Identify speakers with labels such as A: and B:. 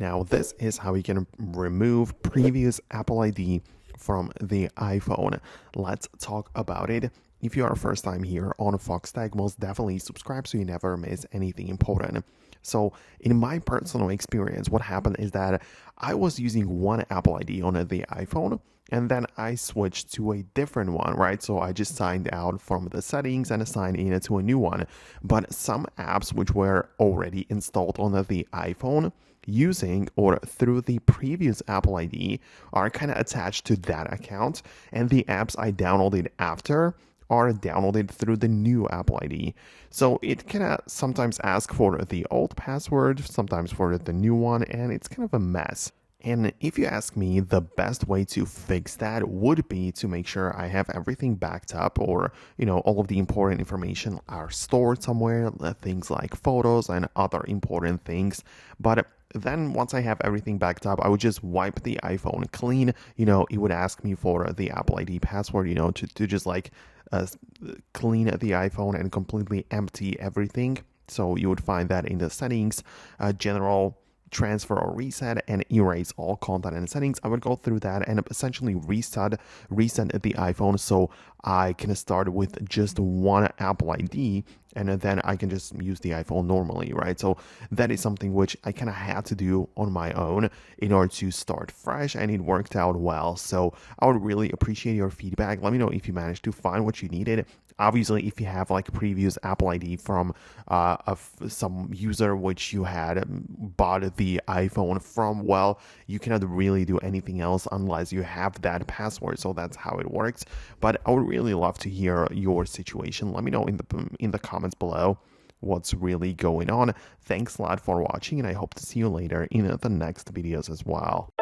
A: Now, this is how you can remove previous Apple ID from the iPhone. Let's talk about it. If you are first time here on Foxtecc, most definitely subscribe so you never miss anything important. So, in my personal experience, what happened is that I was using one Apple ID on the iPhone, and then I switched to a different one, right? So I just signed out from the settings and signed in to a new one. But some apps which were already installed on the iPhone using or through the previous Apple ID are kind of attached to that account, and the apps I downloaded after are downloaded through the new Apple ID. So it can sometimes ask for the old password, sometimes for the new one, and it's kind of a mess. And if you ask me, the best way to fix that would be to make sure I have everything backed up, or, all of the important information are stored somewhere, things like photos and other important things. But then once I have everything backed up, I would just wipe the iPhone clean. It would ask me for the Apple ID password, to just clean the iPhone and completely empty everything. So you would find that in the settings, general transfer or reset, and erase all content and settings. I would go through that and essentially reset the iPhone so I can start with just one Apple ID, and then I can just use the iPhone normally, right? So that is something which I kind of had to do on my own in order to start fresh, and it worked out well. So I would really appreciate your feedback. Let me know if you managed to find what you needed. Obviously, if you have like a previous Apple ID from some user which you had bought the iPhone from, well, you cannot really do anything else unless you have that password. So that's how it works. But I would really love to hear your situation. Let me know in the comments below what's really going on. Thanks a lot for watching, and I hope to see you later in the next videos as well.